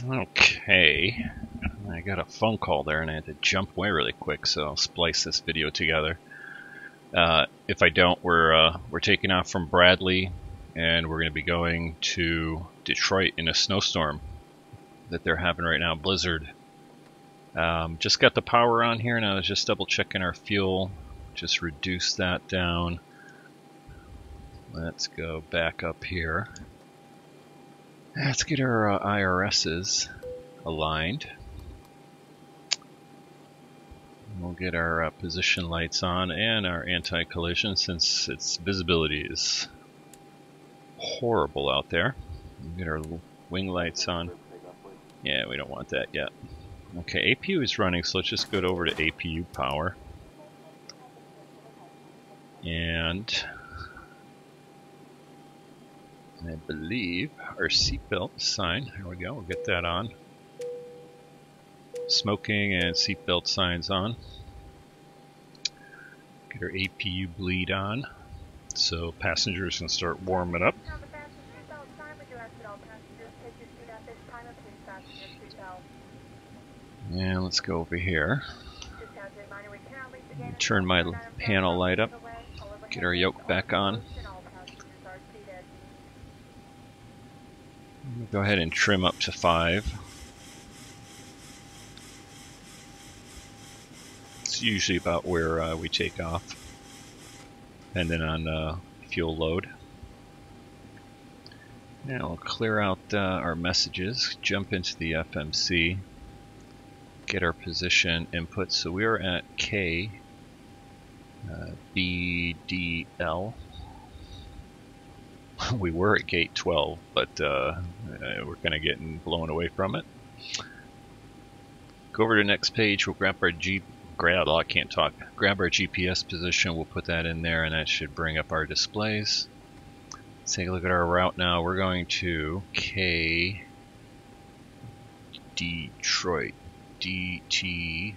Okay, I got a phone call there and I had to jump away really quick, so I'll splice this video together. If I don't, we're taking off from Bradley and we're going to be going to Detroit in a snowstorm that they're having right now, blizzard. Just got the power on here and I was just double checking our fuel, just reduce that down. Let's go back up here. Let's get our IRSs aligned. We'll get our position lights on and our anti-collision since its visibility is horrible out there. We'll get our wing lights on. Yeah, we don't want that yet. Okay, APU is running, so let's just go over to APU power. And I believe our seatbelt sign, there we go, we'll get that on. Smoking and seatbelt signs on. Get our APU bleed on, so passengers can start warming up. And let's go over here. Turn my panel light up. Get our yoke back on. Go ahead and trim up to 5. It's usually about where we take off, depending on fuel load. Now we'll clear out our messages, jump into the FMC, get our position input. So we're at KBDL. We were at gate 12, but we're kind of getting blown away from it. Go over to the next page. We'll grab our grab our GPS position. We'll put that in there, and that should bring up our displays. Let's take a look at our route now. We're going to Detroit, DTW.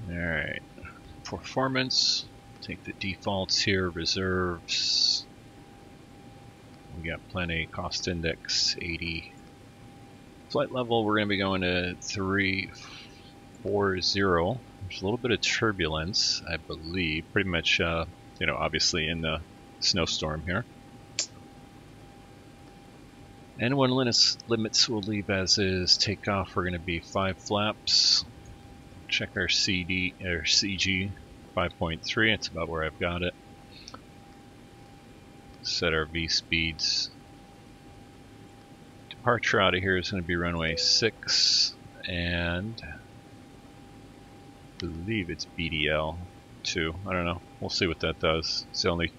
All right. Performance, take the defaults here, reserves. We got plenty, cost index 80. Flight level, we're going to be going to 340. There's a little bit of turbulence, I believe. Pretty much, obviously in the snowstorm here. N1 limits will leave as is. Takeoff, we're going to be 5 flaps. Check our CG 5.3, it's about where I've got it. Set our V speeds. Departure out of here is going to be runway 6, and I believe it's BDL 2. I don't know. We'll see what that does. It's the only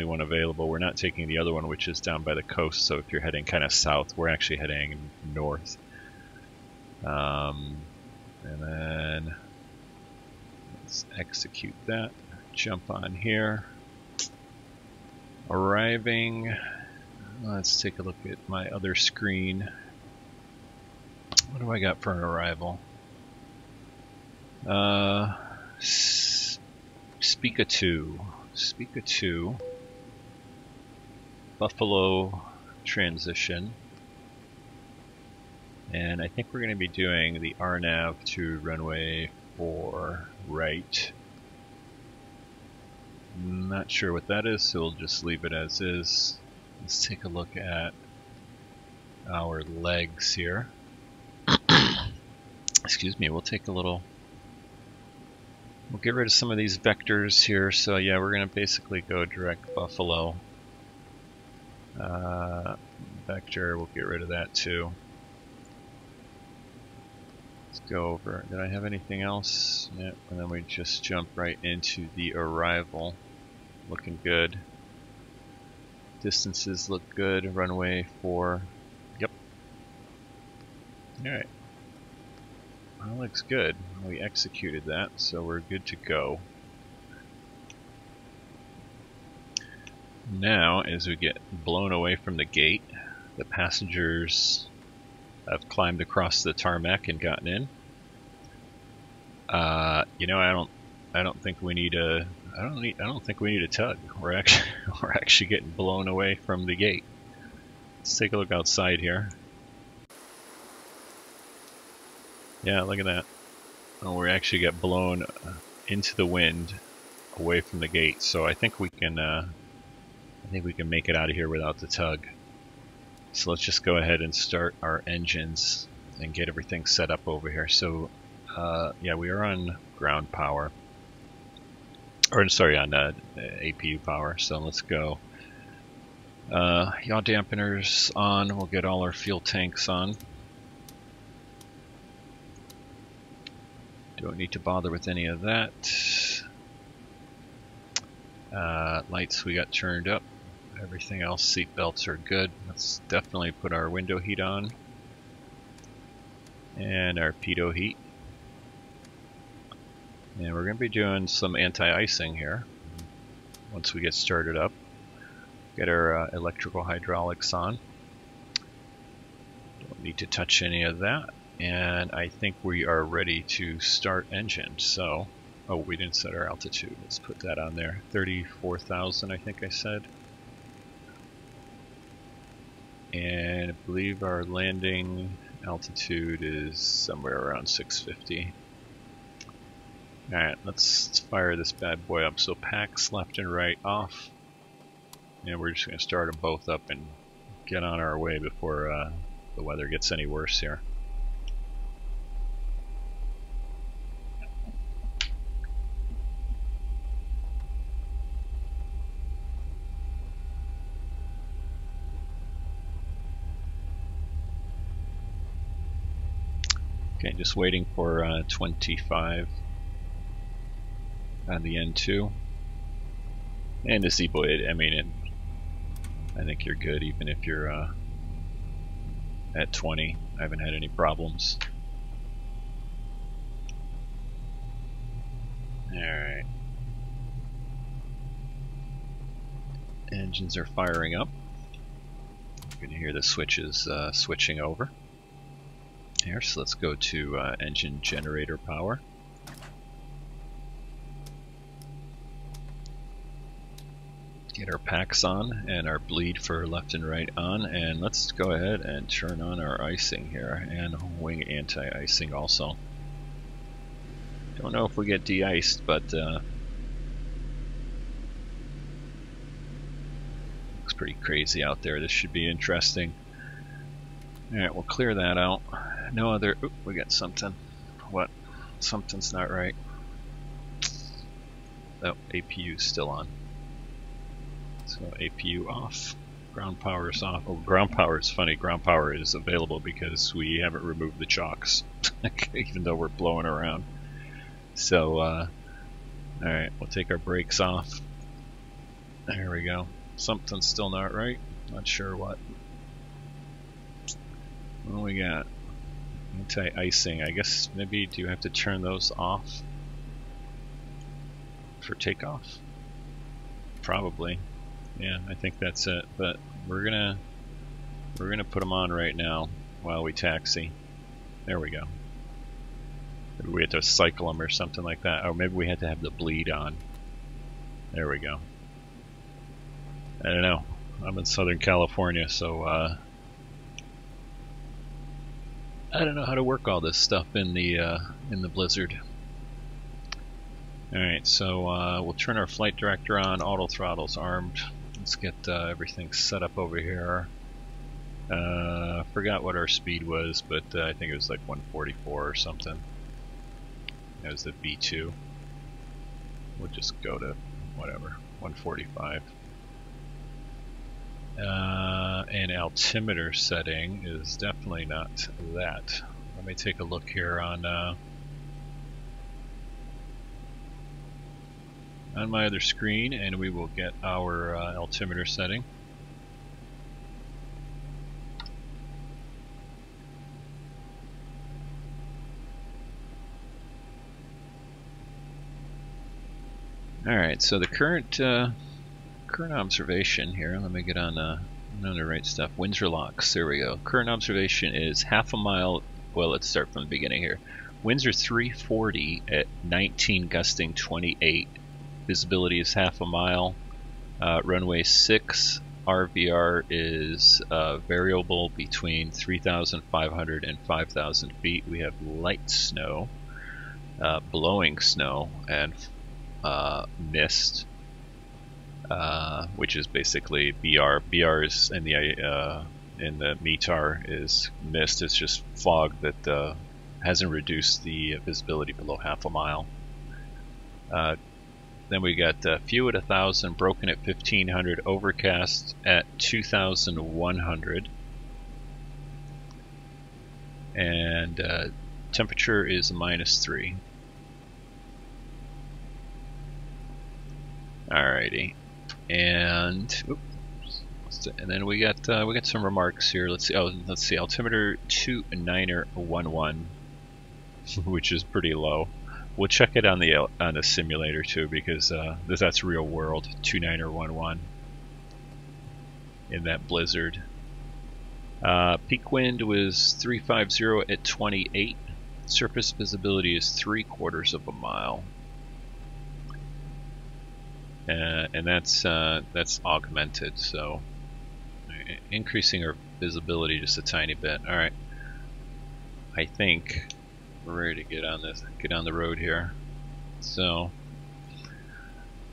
one available. We're not taking the other one, which is down by the coast, so if you're heading kind of south, we're actually heading north. And then let's execute that. Jump on here. Arriving. Let's take a look at my other screen. What do I got for an arrival? Speaka 2. Speaka 2. Buffalo transition. And I think we're going to be doing the RNAV to runway 4 right. Not sure what that is, so we'll just leave it as is. Let's take a look at our legs here. Excuse me, we'll take a little... We'll get rid of some of these vectors here. So yeah, we're going to basically go direct Buffalo. Vector, we'll get rid of that too. Let's go over. Did I have anything else? Yep, and then we just jump right into the arrival. Looking good. Distances look good. Runway 4. Yep. Alright. That looks good. We executed that, so we're good to go. Now, as we get blown away from the gate, the passengers have climbed across the tarmac and gotten in. I don't think we need a I don't think we need a tug. We're actually getting blown away from the gate. Let's take a look outside here. Yeah, look at that. Oh, we actually get blown into the wind away from the gate. So I think we can make it out of here without the tug. So let's just go ahead and start our engines and get everything set up over here. So yeah, we are on ground power. Or sorry, on APU power. So let's go. Yaw dampeners on. We'll get all our fuel tanks on. Don't need to bother with any of that. Lights we got turned up. Everything else, seat belts are good. Let's definitely put our window heat on. And our pitot heat. And we're going to be doing some anti-icing here once we get started up. Get our electrical hydraulics on. Don't need to touch any of that. And I think we are ready to start engine. So, oh, we didn't set our altitude. Let's put that on there. 34,000, I think I said. And I believe our landing altitude is somewhere around 650. Alright, let's fire this bad boy up. So packs left and right off. And we're just going to start them both up and get on our way before the weather gets any worse here. Okay, just waiting for 25 on the N2. And the Zibo, I mean, I think you're good even if you're at 20. I haven't had any problems. Alright. Engines are firing up. You can hear the switches switching over. Here, so let's go to engine generator power. Get our packs on and our bleed for left and right on, and let's go ahead and turn on our icing here and wing anti-icing also. Don't know if we get de-iced, but looks pretty crazy out there. This should be interesting. Alright, we'll clear that out. No other... Oop, we got something. What? Something's not right. Oh, APU's still on. So APU off. Ground power is off. Oh, ground power is funny. Ground power is available because we haven't removed the chocks. Even though we're blowing around. So, alright, we'll take our brakes off. There we go. Something's still not right. Not sure what. What do we got? Anti-icing. I guess maybe do you have to turn those off for takeoff? Probably. Yeah, I think that's it. But we're gonna put them on right now while we taxi. There we go. Maybe we had to cycle them or something like that. Or maybe we had to have the bleed on. There we go. I don't know. I'm in Southern California, so I don't know how to work all this stuff in the blizzard. Alright, so we'll turn our flight director on, auto throttle's armed. Let's get everything set up over here. Forgot what our speed was, but I think it was like 144 or something. That was the V2. We'll just go to whatever, 145. And altimeter setting is definitely not that. Let me take a look here on my other screen, and we will get our altimeter setting. Alright, so the current observation here, let me get on the right stuff. Winds locks, there we go. Current observation is half a mile, well, let's start from the beginning here. Winds are 340 at 19 gusting 28 visibility is half a mile. Runway 6 RVR is variable between 3,500 and 5,000 feet. We have light snow, blowing snow, and mist, which is basically BR. BR is in the METAR is mist. It's just fog that hasn't reduced the visibility below half a mile. Then we got few at 1,000, broken at 1,500, overcast at 2,100, and temperature is -3. Alrighty, and then we got some remarks here. Let's see. Altimeter 29er11, which is pretty low. We'll check it on the simulator too, because that's real world 29er11 in that blizzard. Peak wind was 350 at 28. Surface visibility is 3/4 of a mile. And that's augmented, so increasing our visibility just a tiny bit. All right, I think we're ready to get on the road here. So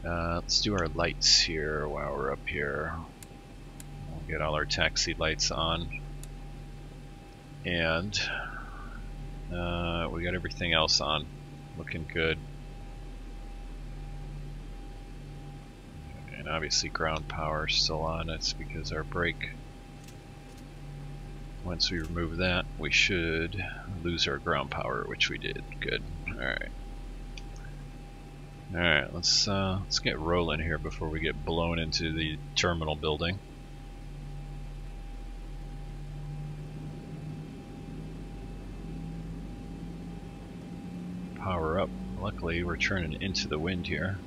let's do our lights here while we're up here. We'll get all our taxi lights on, and we got everything else on, looking good. And obviously ground power is still on. That's because our brake, once we remove that, we should lose our ground power, which we did. Good. Alright. Alright, let's get rolling here before we get blown into the terminal building. Power up. Luckily we're turning into the wind here.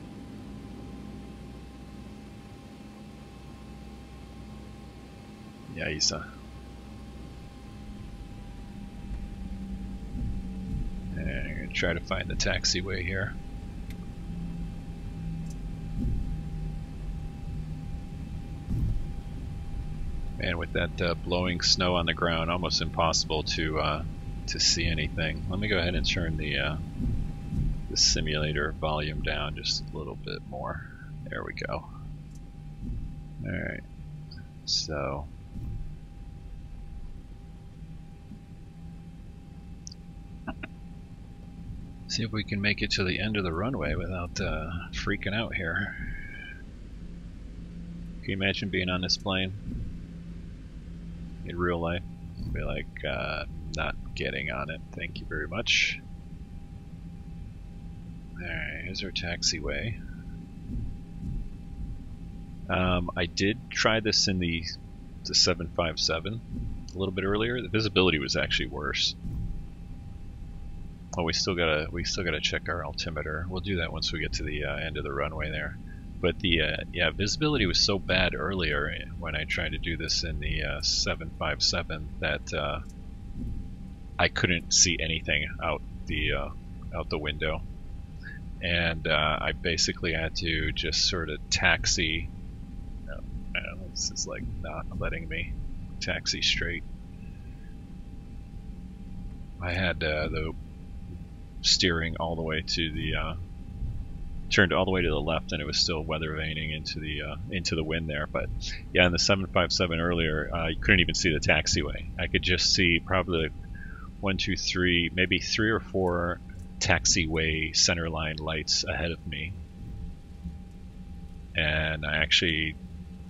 Yeah, Isa. And I'm going to try to find the taxiway here. And with that blowing snow on the ground, almost impossible to see anything. Let me go ahead and turn the simulator volume down just a little bit more. There we go. Alright, so see if we can make it to the end of the runway without freaking out here. Can you imagine being on this plane in real life? I'd be like, not getting on it, thank you very much. Alright, here's our taxiway. I did try this in the 757 a little bit earlier. The visibility was actually worse. Oh, we still gotta check our altimeter. We'll do that once we get to the end of the runway there. But the visibility was so bad earlier when I tried to do this in the 757 that I couldn't see anything out the window, and I basically had to just sort of taxi. I don't know, this is like not letting me taxi straight. I had the steering all the way to the turned all the way to the left, and it was still weather vaning into the wind there. But yeah, in the 757 earlier, you couldn't even see the taxiway. I could just see probably 1, 2, 3, maybe 3 or 4 taxiway centerline lights ahead of me, and I actually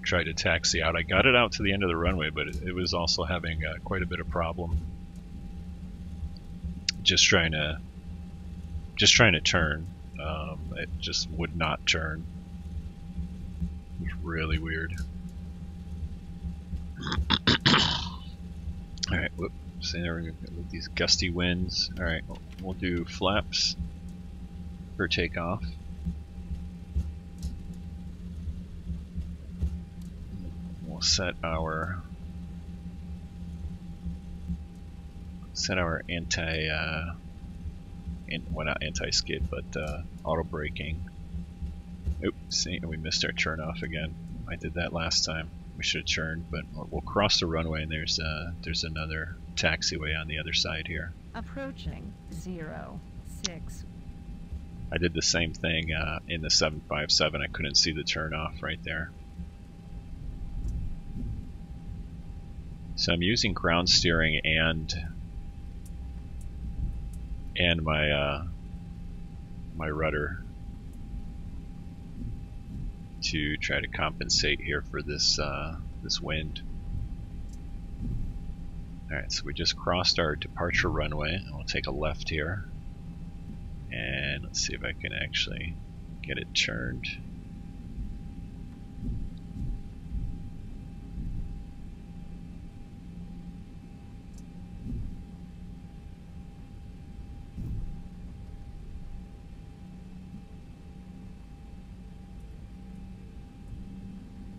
tried to taxi out. I got it out to the end of the runway, but it was also having quite a bit of problem just trying to turn. It just would not turn. It was really weird. Alright, whoop. So there we go with these gusty winds. Alright, we'll do flaps for takeoff. We'll set our well, not anti-skid, but auto braking. Oops, see, we missed our turn off again. I did that last time. We should have turned, but we'll cross the runway, and there's another taxiway on the other side here. Approaching 06. I did the same thing in the 757. I couldn't see the turn off right there. So I'm using ground steering and my my rudder to try to compensate here for this this wind. Alright, so we just crossed our departure runway, and we'll take a left here. And let's see if I can actually get it turned.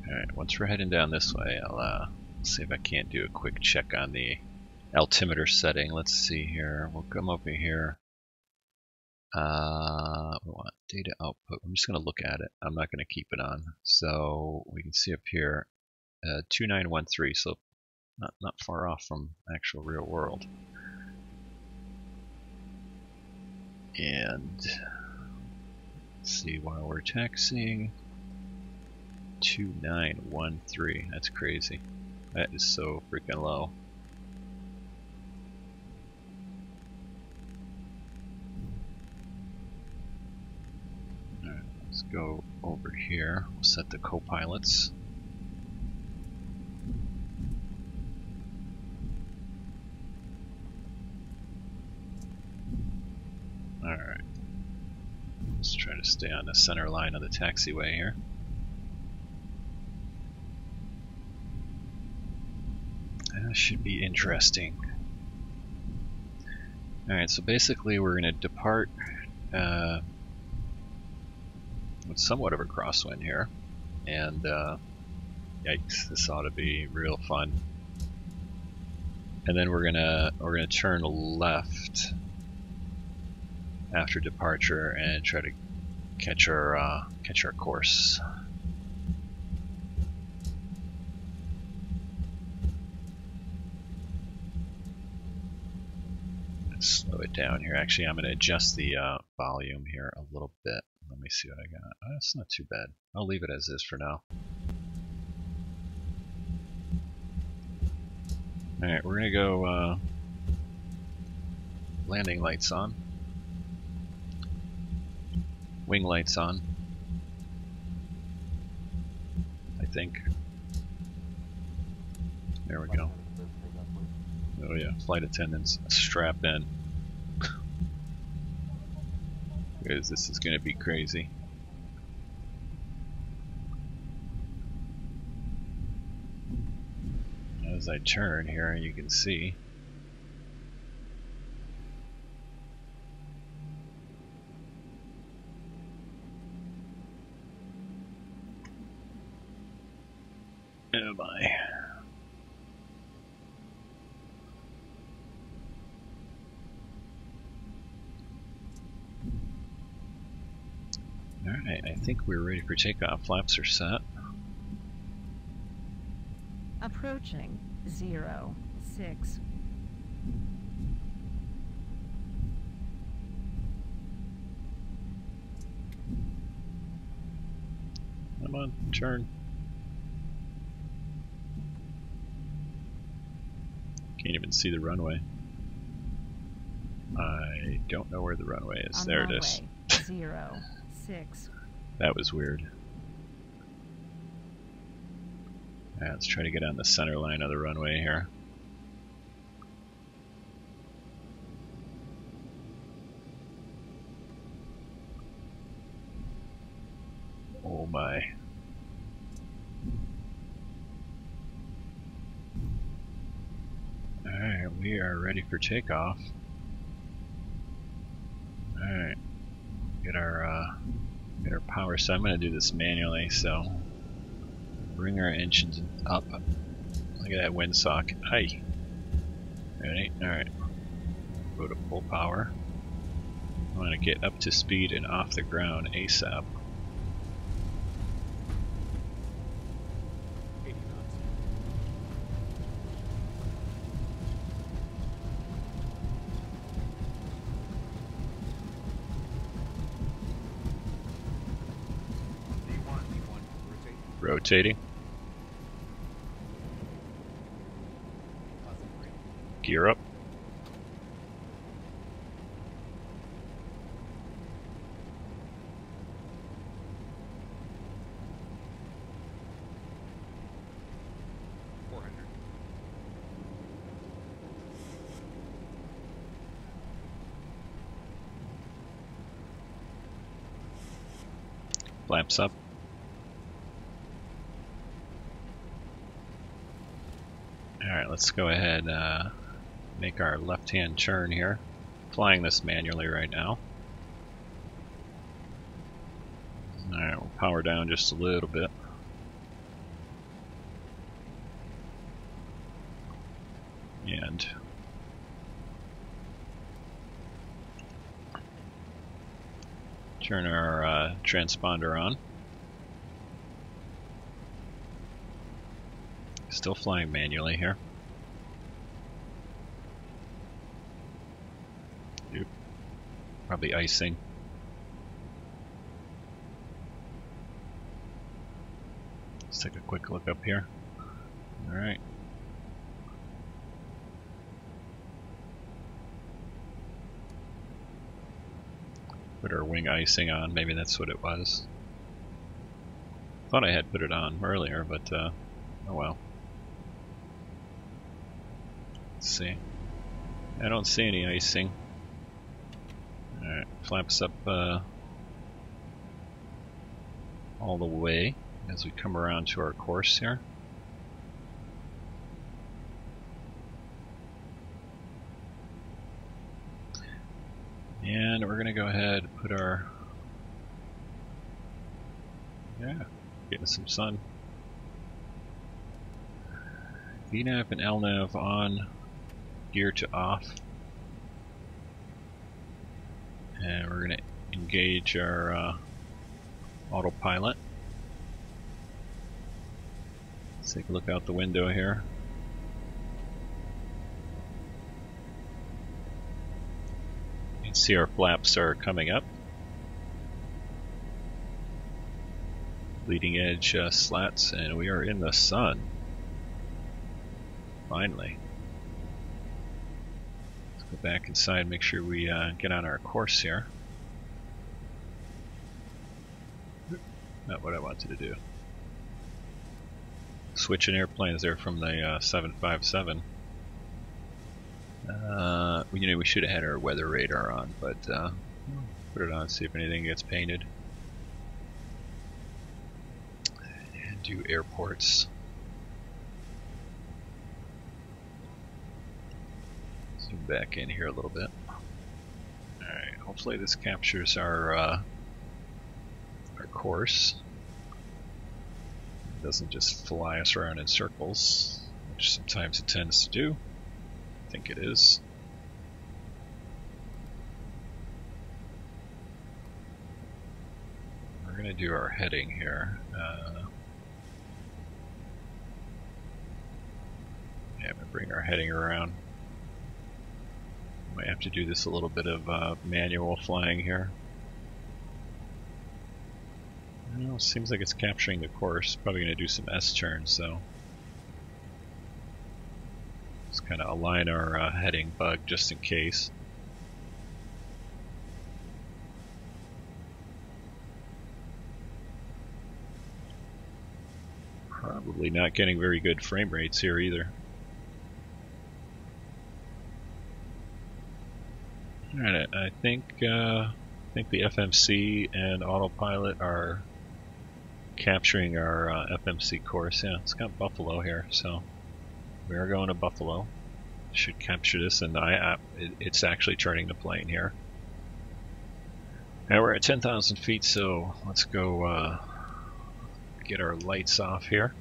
Alright, once we're heading down this way, I'll see if I can't do a quick check on the altimeter setting. Let's see here. We'll come over here. We want data output. I'm just going to look at it. I'm not going to keep it on. So we can see up here 2913, so not far off from actual real world. And let's see, while we're taxiing, 2913. That's crazy. That is so freaking low. Alright, let's go over here. We'll set the co-pilots. Alright. Let's try to stay on the center line of the taxiway here. That should be interesting. Alright, so basically we're going to depart with somewhat of a crosswind here. And yikes, this ought to be real fun. And then we're gonna turn left after departure and try to catch our course. Slow it down here. Actually, I'm going to adjust the volume here a little bit. Let me see what I got. Oh, that's not too bad. I'll leave it as is for now. Alright, we're going to go landing lights on. Wing lights on. I think. There we go. Oh yeah, flight attendants, strap in. Because this is going to be crazy. As I turn here, you can see. Oh my. Alright, I think we're ready for takeoff. Flaps are set. Approaching 06. Come on, turn. Can't even see the runway. I don't know where the runway is. There it is. 06. That was weird. Yeah, let's try to get on the center line of the runway here. Oh my. Alright, we are ready for takeoff. Alright. Get our power. So I'm going to do this manually, so bring our engines up. Look at that windsock. Hi. Ready? Alright. Go to full power. I want to get up to speed and off the ground ASAP. rotating. Gear up. Flaps up. Alright, let's go ahead make our left-hand turn here. Flying this manually right now. Alright, we'll power down just a little bit. And turn our transponder on. Still flying manually here. Oop. Probably icing. Let's take a quick look up here. Alright. Put our wing icing on, maybe that's what it was. Thought I had put it on earlier, but oh well. Let's see. I don't see any icing. Alright, flaps up all the way as we come around to our course here. And we're going to go ahead and put our, getting some sun. VNAV and LNAV on, gear to off. And we're going to engage our autopilot. Let's take a look out the window here. See our flaps are coming up. Leading edge slats, and we are in the sun. Finally. Let's go back inside and make sure we get on our course here. Not what I wanted to do. Switching airplanes there from the 757. You know, we should have had our weather radar on, but put it on, see if anything gets painted. And do airports. Zoom back in here a little bit. Alright, hopefully this captures our course. It doesn't just fly us around in circles, which sometimes it tends to do. I think it is. We're going to do our heading here. Yeah, I'm going to bring our heading around. Might have to do this a little bit of manual flying here. Well, seems like it's capturing the course. Probably going to do some S-turns though. Just kind of align our heading bug just in case. Probably not getting very good frame rates here either. Alright, I think the FMC and autopilot are capturing our FMC course. Yeah, it's got Buffalo here, so we are going to Buffalo. Should capture this, and it's actually turning the plane here. Now we're at 10,000 feet, so let's go get our lights off here.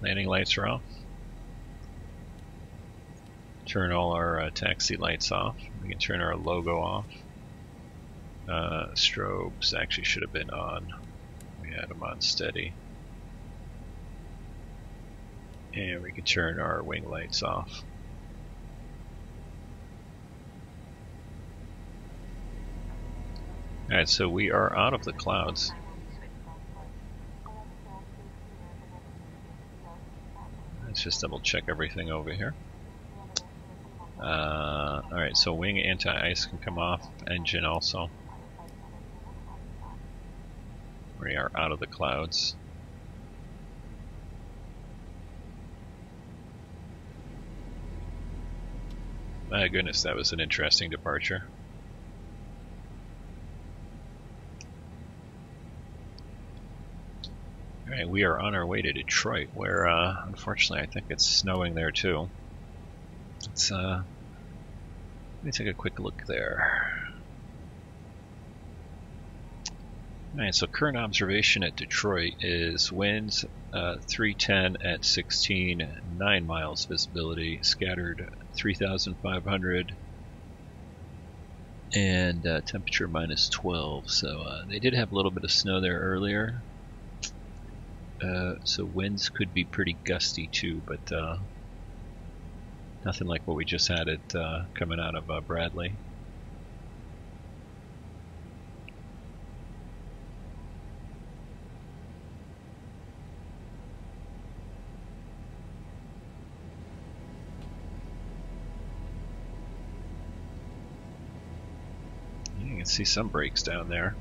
Landing lights are off. Turn all our taxi lights off. We can turn our logo off. Strobes actually should have been on. We had them on steady. And we can turn our wing lights off. Alright, so we are out of the clouds. Let's just double check everything over here. Alright, so wing anti-ice can come off, engine also. We are out of the clouds. My goodness, that was an interesting departure. Alright, we are on our way to Detroit, where unfortunately I think it's snowing there too. Let's let me take a quick look there. Alright, so current observation at Detroit is winds 310 at 16, 9 miles visibility, scattered 3,500, and temperature minus 12. So they did have a little bit of snow there earlier. So winds could be pretty gusty too, but nothing like what we just had it coming out of Bradley. You can see some brakes down there.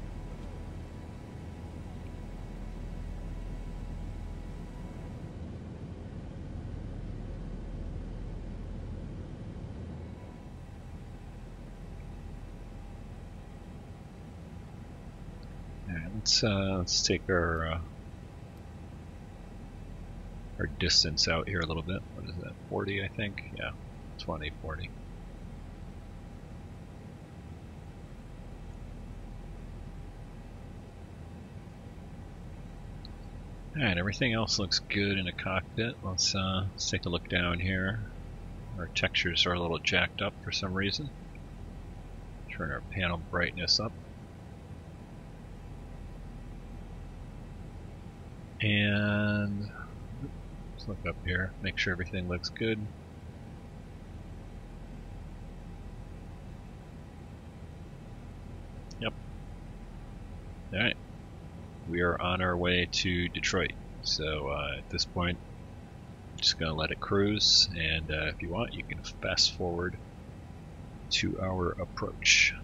Let's take our distance out here a little bit. What is that? 40, I think. Yeah, 20, 40. All right, everything else looks good in the cockpit. Let's take a look down here. Our textures are a little jacked up for some reason. Turn our panel brightness up. And let's look up here, make sure everything looks good. Yep. Alright. We are on our way to Detroit. So at this point, I'm just going to let it cruise. And if you want, you can fast forward to our approach.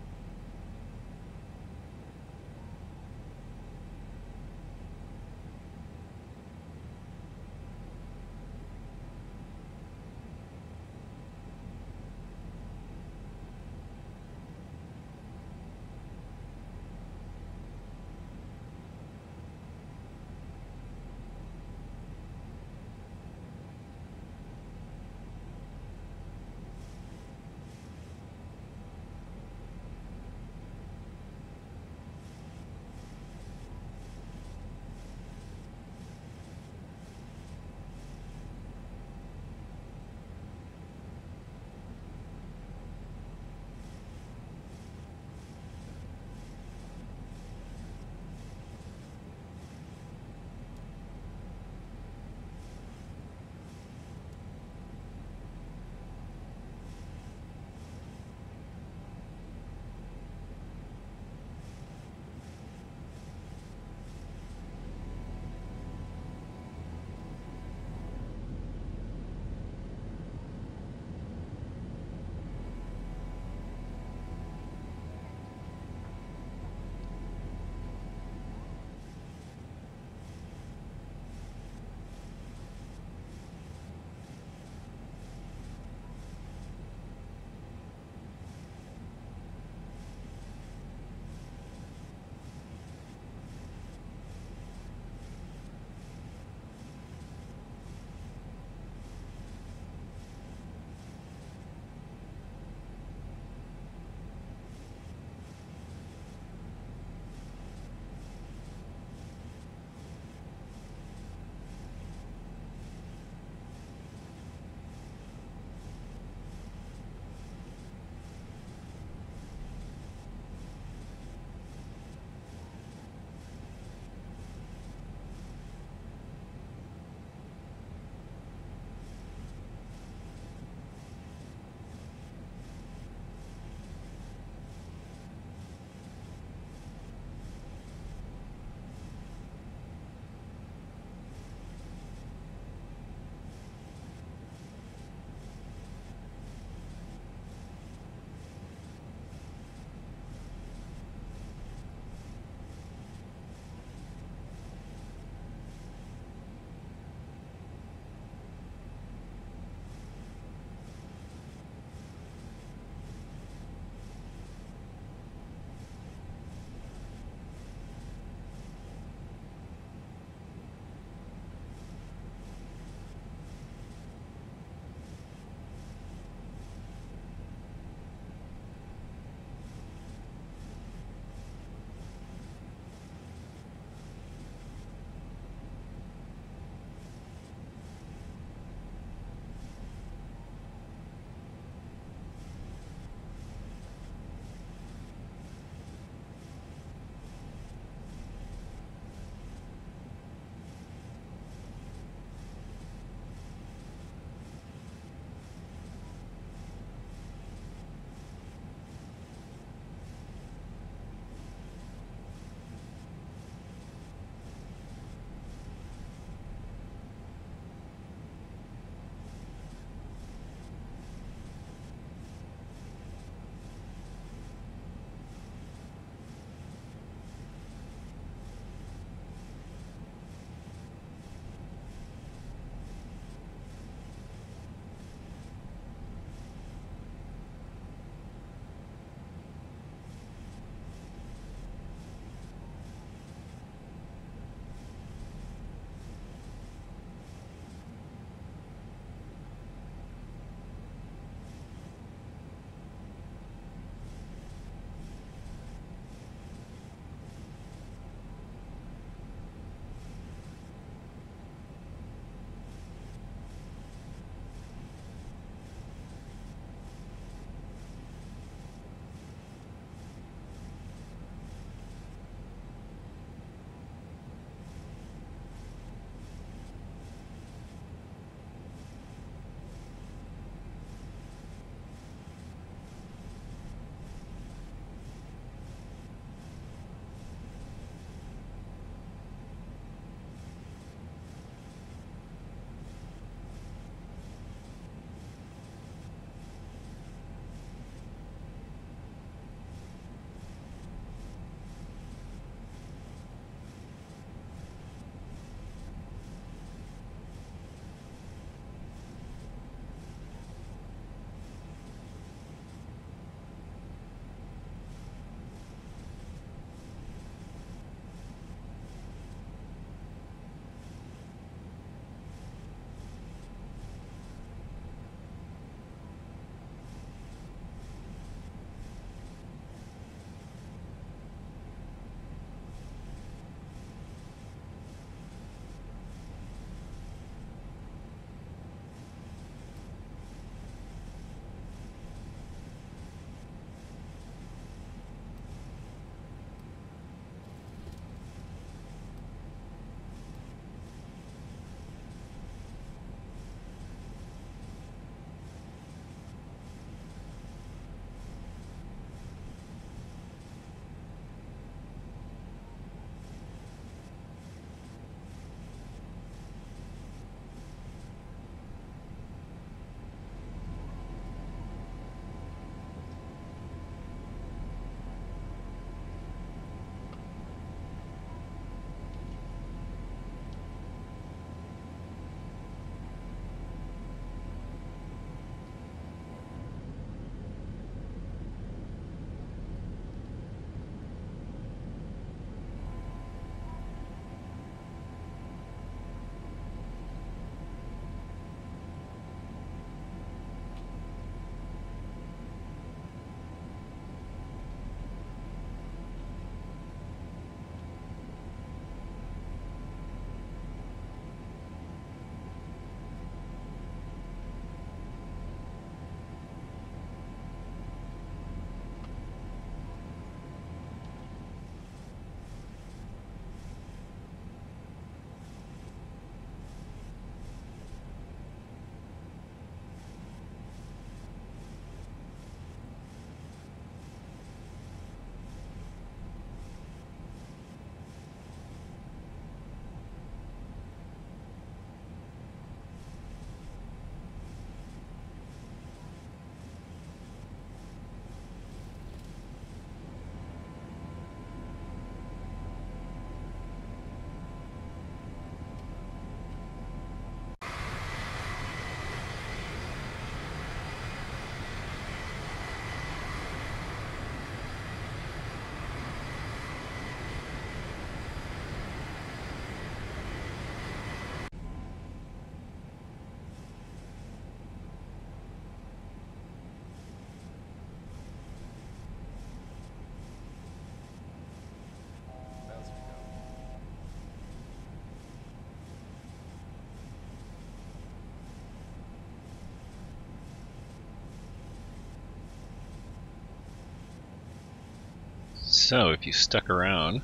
So if you stuck around,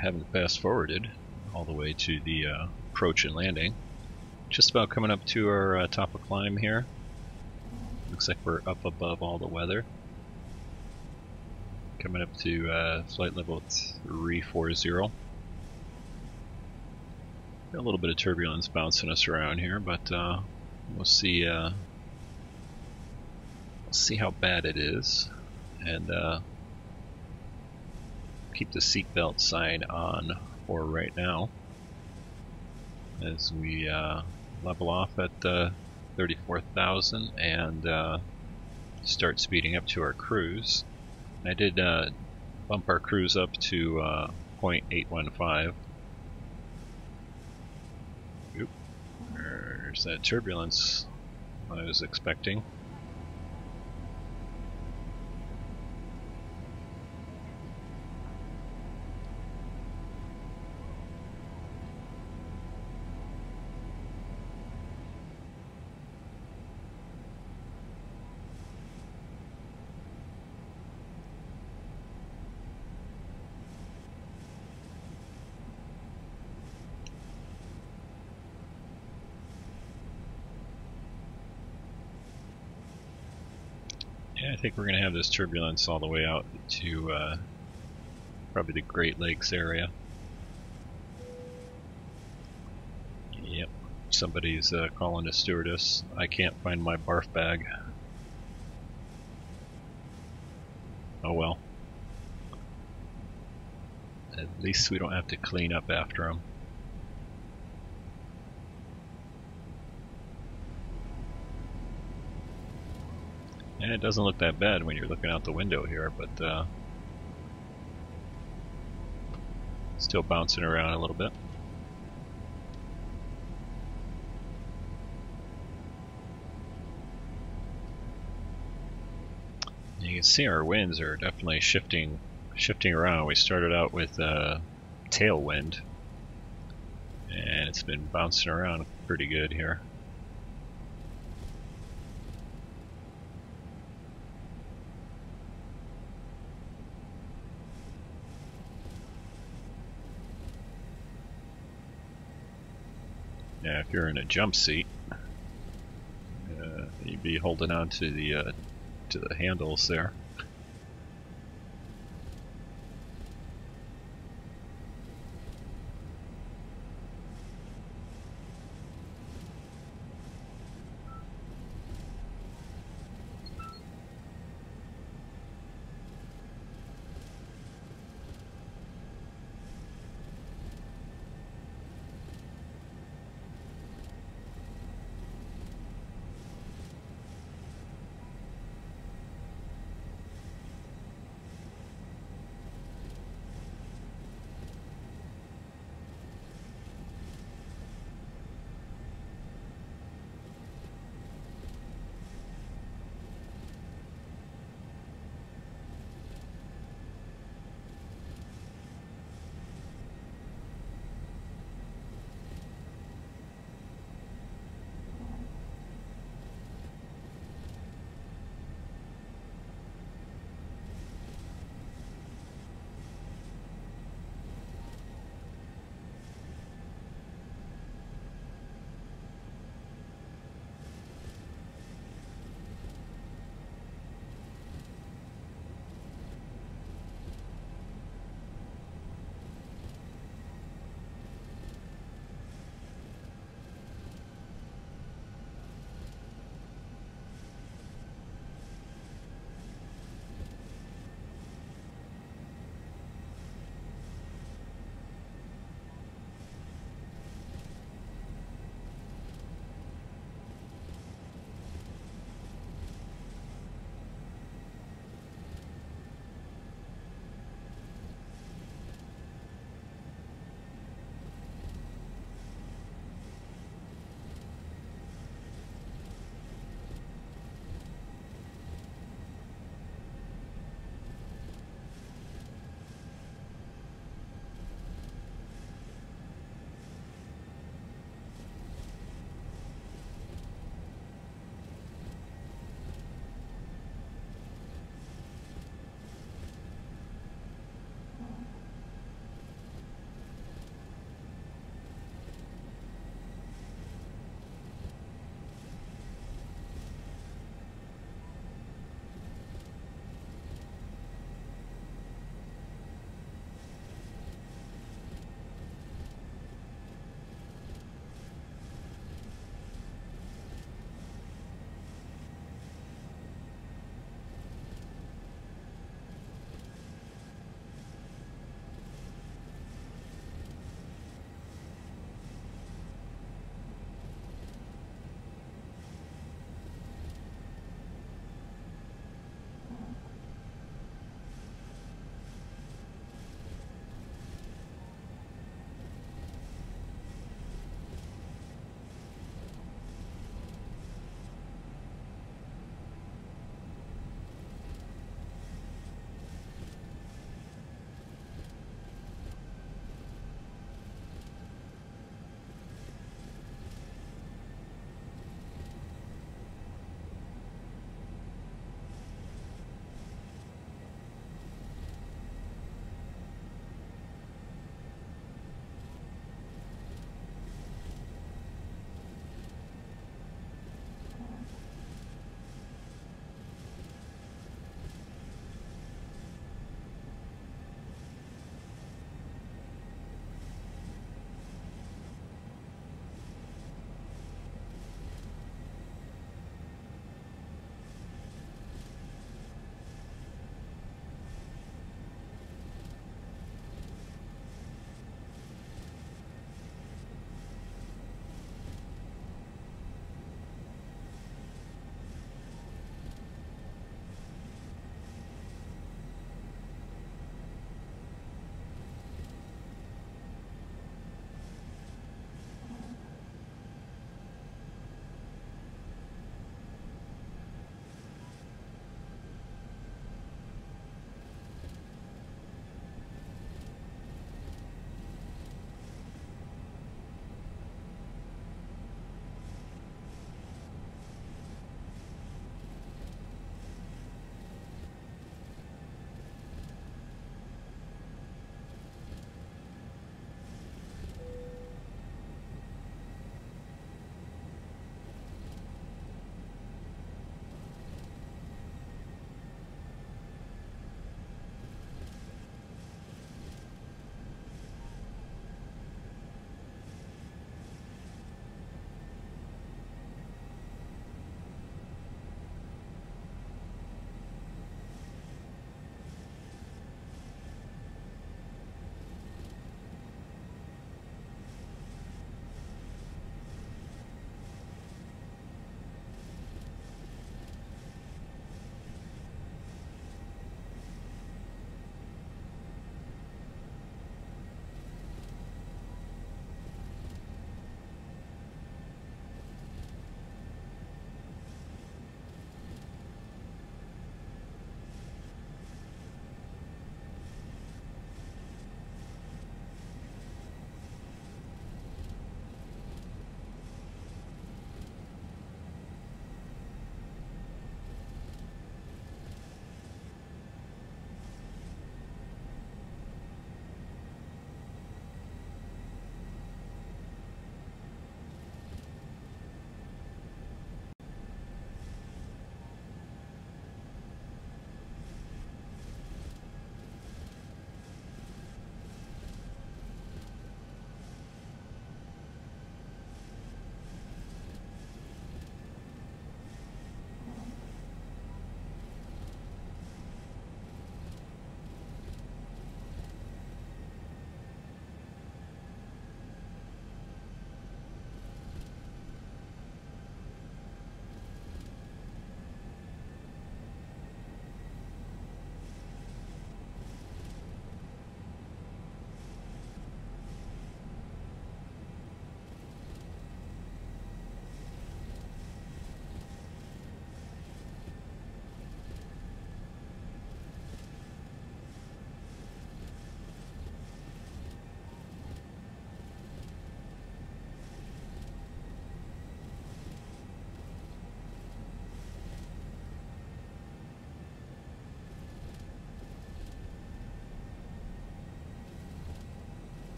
haven't fast forwarded all the way to the approach and landing, just about coming up to our top of climb here. Looks like we're up above all the weather. Coming up to flight level 340. Got a little bit of turbulence bouncing us around here, but we'll see how bad it is, and keep the seatbelt sign on for right now as we level off at 34,000 and start speeding up to our cruise. I did bump our cruise up to 0.815. Oop, there's that turbulence I was expecting. Yeah, I think we're going to have this turbulence all the way out to probably the Great Lakes area. Yep, somebody's calling a stewardess. I can't find my barf bag. Oh well. At least we don't have to clean up after them. And it doesn't look that bad when you're looking out the window here, but still bouncing around a little bit. You can see our winds are definitely shifting around. We started out with tailwind, and it's been bouncing around pretty good here. Now, if you're in a jump seat, you'd be holding on to the handles there.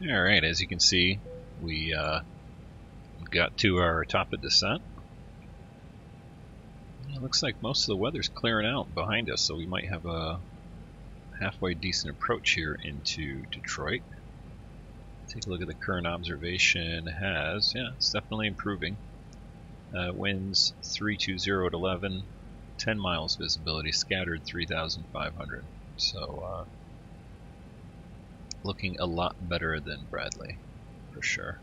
Alright, as you can see, we got to our top of descent. It looks like most of the weather's clearing out behind us, so we might have a halfway decent approach here into Detroit. Take a look at the current observation. It's definitely improving. Winds 320 at 11, 10 miles visibility, scattered 3,500. So looking a lot better than Bradley, for sure.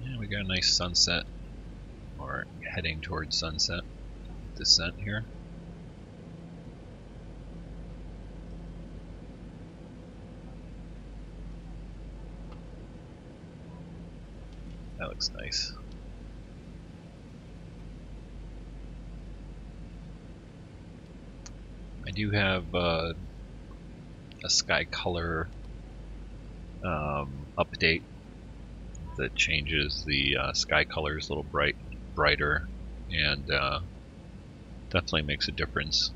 Yeah, we got a nice sunset, or heading towards sunset descent here. That looks nice. I do have a sky color update that changes the sky colors a little brighter, and definitely makes a difference.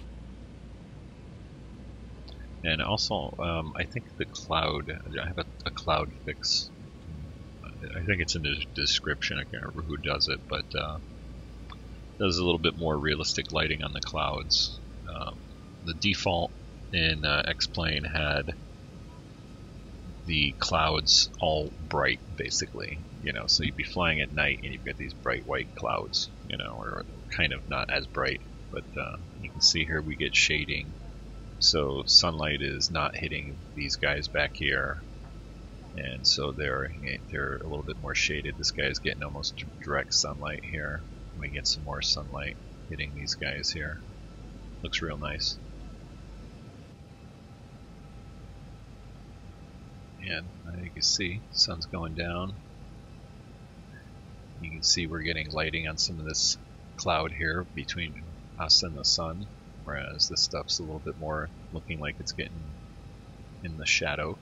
And also, I think the cloud, I have a cloud fix. I think it's in the description. I can't remember who does it, but does a little bit more realistic lighting on the clouds. The default in X-Plane had the clouds all bright, basically. You know, so you'd be flying at night and you've got these bright white clouds, you know, or kind of not as bright. But you can see here we get shading, so sunlight is not hitting these guys back here, and so they're a little bit more shaded. This guy's getting almost direct sunlight here. We get some more sunlight hitting these guys here. Looks real nice. And you can see the sun's going down. You can see we're getting lighting on some of this cloud here between us and the sun, whereas this stuff's a little bit more looking like it's getting in the shadow.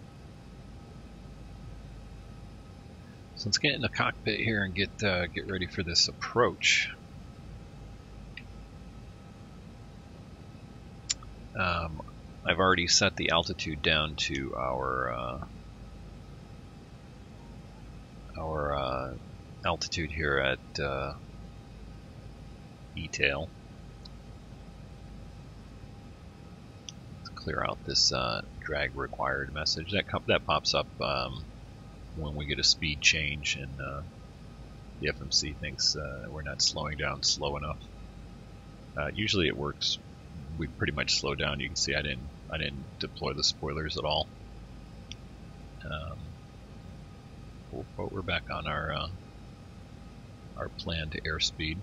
So let's get in the cockpit here and get ready for this approach. I've already set the altitude down to our altitude here at E-tail. Let's clear out this drag required message. That pops up when we get a speed change, and the FMC thinks we're not slowing down slow enough. Usually it works. We pretty much slow down. You can see I didn't deploy the spoilers at all. But we're back on our planned airspeed,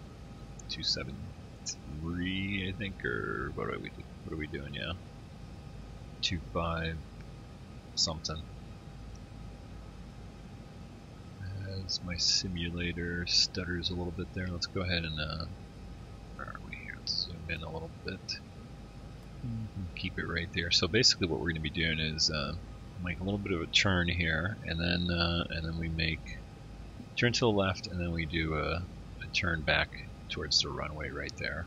273, I think, or what are we doing? Yeah, 25 something. As my simulator stutters a little bit there, let's go ahead and where are we here? Let's zoom in a little bit. Keep it right there. So basically, what we're going to be doing is make a little bit of a turn here, and then we make turn to the left, and then we do a turn back towards the runway right there.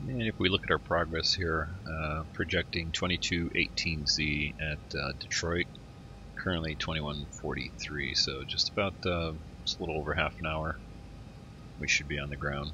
And if we look at our progress here, projecting 2218Z at Detroit, currently 2143, so just about just a little over half an hour we should be on the ground.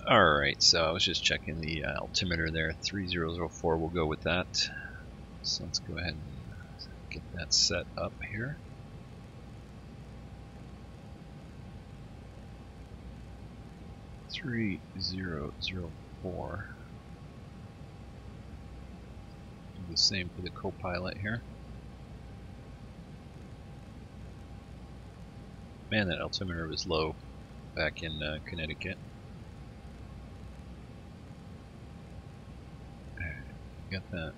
Alright, so I was just checking the altimeter there, 3004, we'll go with that. So let's go ahead and get that set up here. $3004. Do the same for the co-pilot here. Man, that altimeter was low back in Connecticut. Got that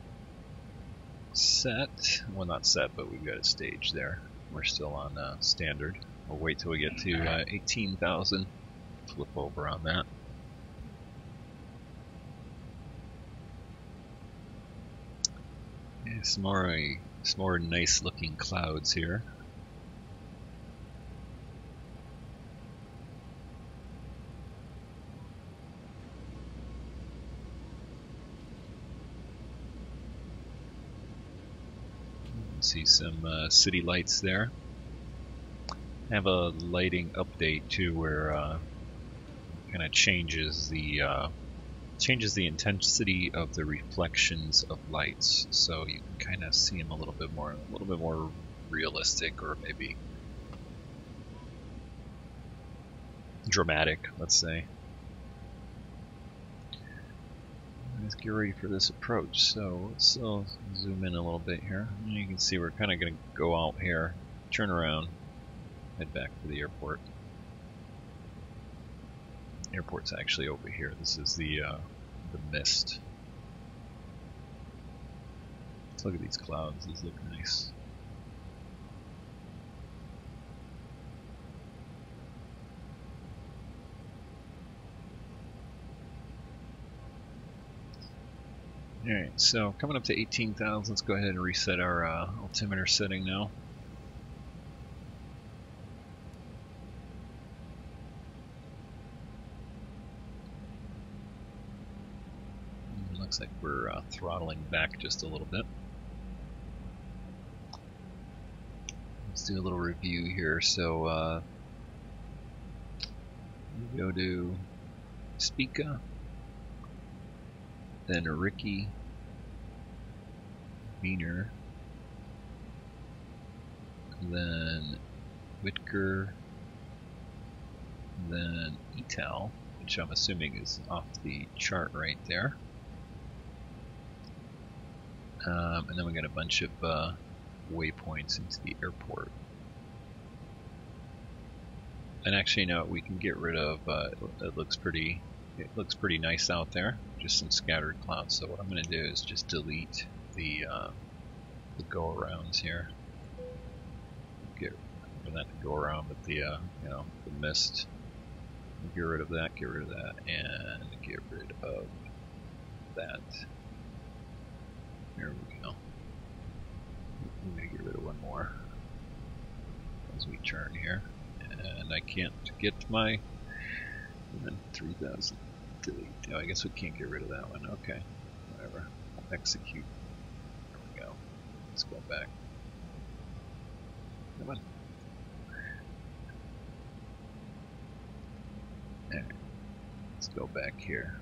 set. Well, not set, but we've got a stage there. We're still on standard. We'll wait till we get to 18,000. Flip over on that. Yeah, some more nice looking clouds here. See some city lights there. I have a lighting update too, where kind of changes the intensity of the reflections of lights, so you can kind of see them a little bit more realistic, or maybe dramatic, let's say. Let's get ready for this approach. So let's zoom in a little bit here. You can see we're kind of going to go out here, turn around, head back to the airport. Airport's actually over here. This is the mist. Let's look at these clouds. These look nice. Alright, so coming up to 18,000, let's go ahead and reset our altimeter setting now. Looks like we're throttling back just a little bit. Let's do a little review here. So we go to Spica, then Ricky, Wiener, then Whitker, then Etal, which I'm assuming is off the chart right there. And then we got a bunch of waypoints into the airport. And actually, you know, we can get rid of. It looks pretty nice out there. Just some scattered clouds. So what I'm going to do is just delete the go-arounds here. Get rid of that go-around, but the the mist. Get rid of that. Get rid of that, and get rid of that. There we go. I'm going to get rid of one more as we turn here. And I can't get my 3,000. Delete. Oh, I guess we can't get rid of that one. Okay. Whatever. Execute. There we go. Let's go back. Come on. Alright. Let's go back here.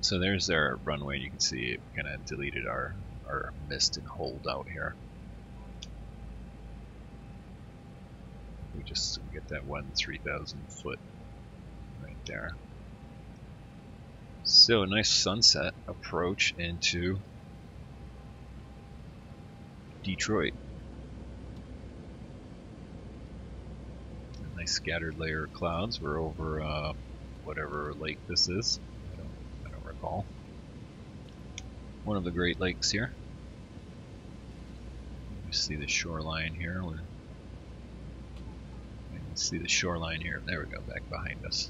So there's our runway. You can see it kind of deleted our mist and hold out here. We just get that 3,000 foot right there. So a nice sunset approach into Detroit. A nice scattered layer of clouds. We're over whatever lake this is. I don't recall. One of the Great Lakes here. You see the shoreline here. You can see the shoreline here. There we go, back behind us.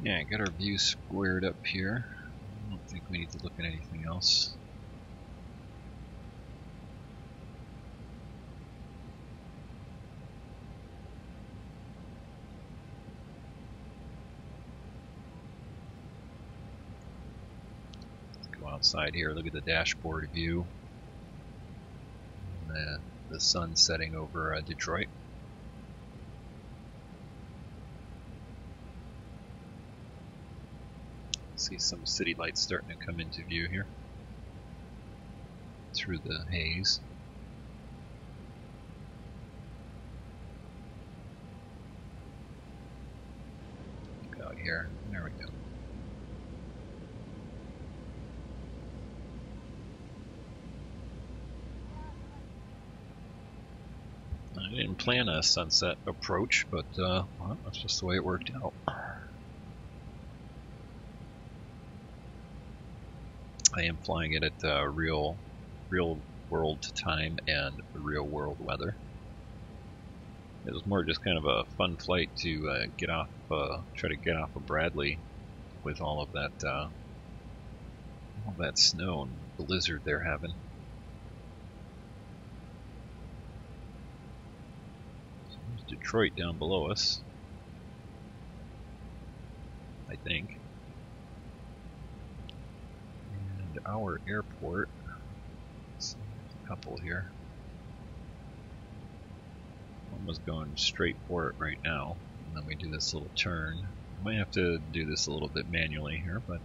Yeah, got our view squared up here. I don't think we need to look at anything else. outside here. Look at the dashboard view. The sun setting over Detroit. See some city lights starting to come into view here through the haze. Look out here. There we go. I didn't plan a sunset approach, but well, that's just the way it worked out. I am flying it at real world time and real world weather. It was more just kind of a fun flight to get off, try to get off of Bradley with all of that snow and blizzard they're having. So there's Detroit down below us, I think. And our airport, let's see, there's a couple here. One was going straight for it right now, and then we do this little turn. Might have to do this a little bit manually here, but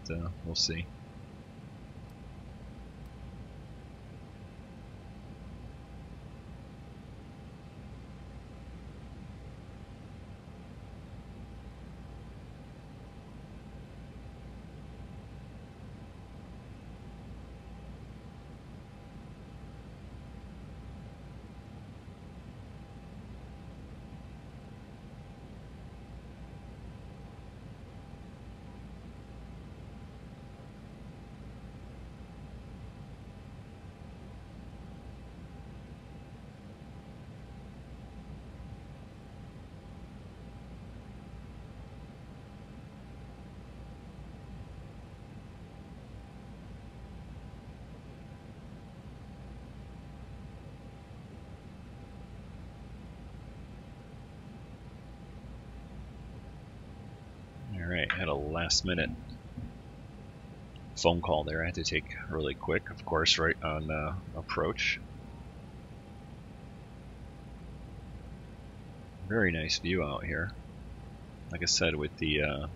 we'll see. Alright, had a last minute phone call there I had to take really quick, of course, right on approach. Very nice view out here. Like I said, with the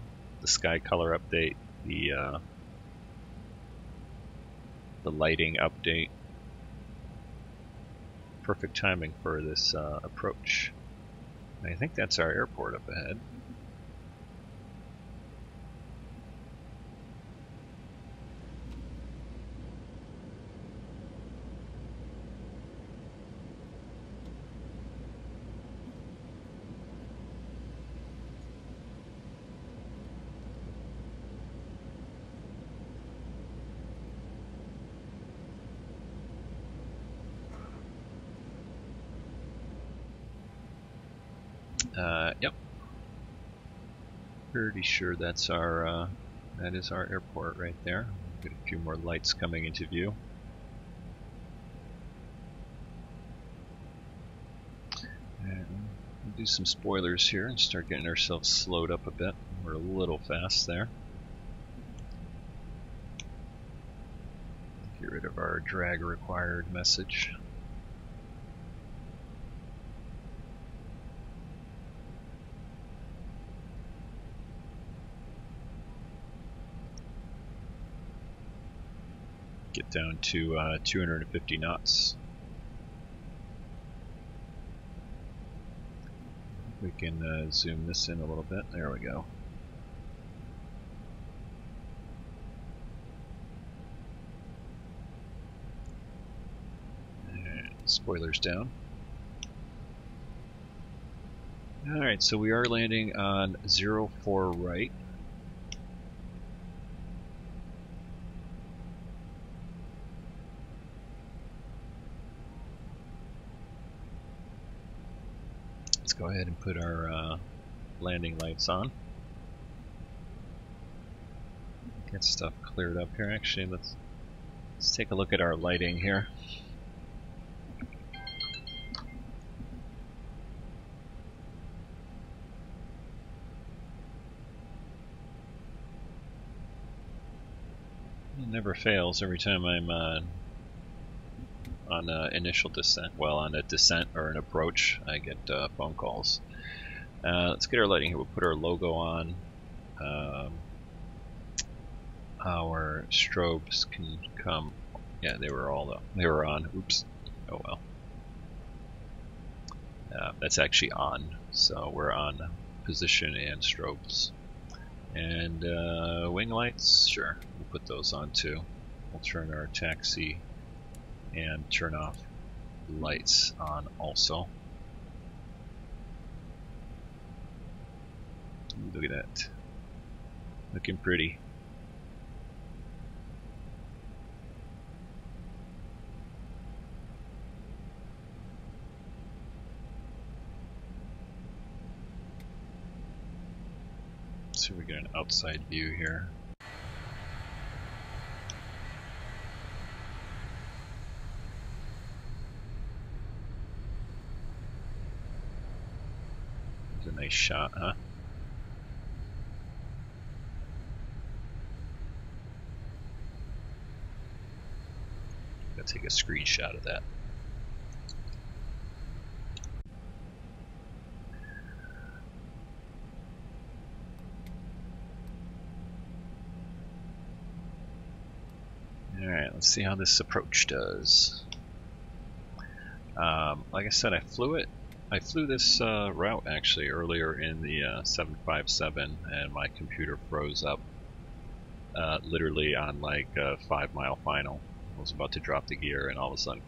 sky color update, the lighting update, perfect timing for this approach. I think that's our airport up ahead. Yep. Pretty sure that's our that is our airport right there. Get a few more lights coming into view. And we'll do some spoilers here and start getting ourselves slowed up a bit. We're a little fast there. Get rid of our drag required message. Get down to 250 knots. We can zoom this in a little bit. There we go. And spoilers down. Alright, so we are landing on 04 right. Go ahead and put our landing lights on. Get stuff cleared up here. Actually, let's take a look at our lighting here. never fails every time I'm on initial descent. Well, on a descent or an approach, I get phone calls. Let's get our lighting here. We'll put our logo on. Our strobes can come. Yeah, they were on. Oops. Oh well. That's actually on. So we're on position and strobes. And wing lights, sure, we'll put those on too. We'll turn our taxi and turn off lights on also. Look at that. Looking pretty. So we get an outside view here. It's a nice shot, huh? Gotta take a screenshot of that. Alright, let's see how this approach does. Like I said, I flew this route actually earlier in the 757, and my computer froze up literally on like a 5-mile final. I was about to drop the gear and all of a sudden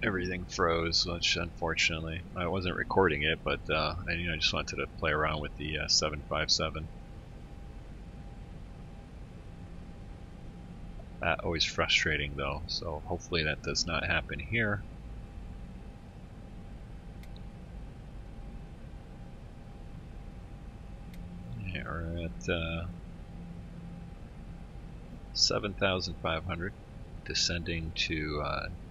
everything froze, which unfortunately I wasn't recording it, but I just wanted to play around with the 757. Always frustrating though, so hopefully that does not happen here. Yeah, we're at 7,500, descending to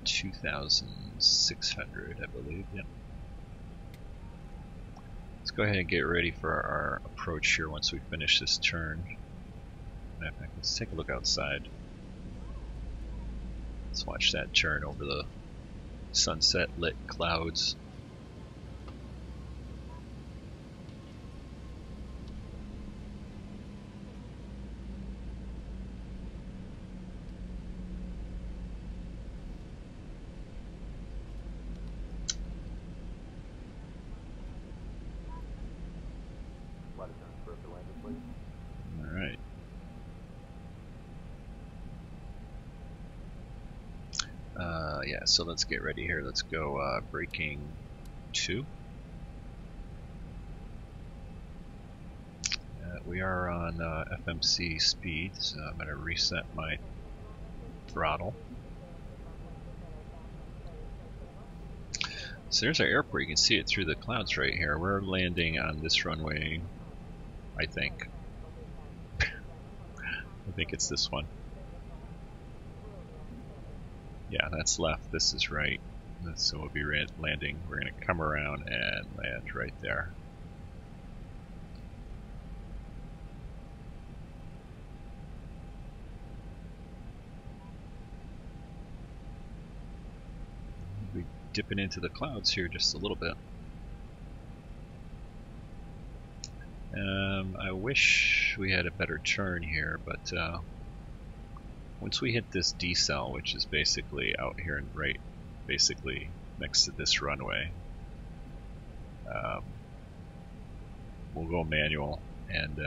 2,600, I believe. Yep. Let's go ahead and get ready for our approach here once we finish this turn. Matter of fact, let's take a look outside. Let's watch that turn over the sunset lit clouds. Alright. Yeah, so let's get ready here. Let's go braking 2. We are on FMC speed, so I'm going to reset my throttle. So there's our airport. You can see it through the clouds right here. We're landing on this runway, I think. I think it's this one. Yeah, that's left. This is right. So we'll be landing. We're going to come around and land right there. We'll be dipping into the clouds here just a little bit. I wish we had a better turn here, but once we hit this decel, which is basically out here and right, basically next to this runway, we'll go manual and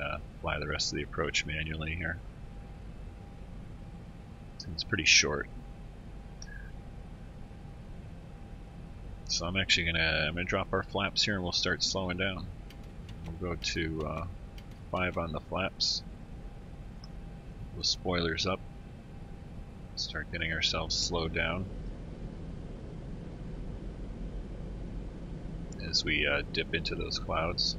fly the rest of the approach manually here. It's pretty short. So I'm actually gonna drop our flaps here and we'll start slowing down. We'll go to 5 on the flaps. The spoilers up. Start getting ourselves slowed down as we dip into those clouds.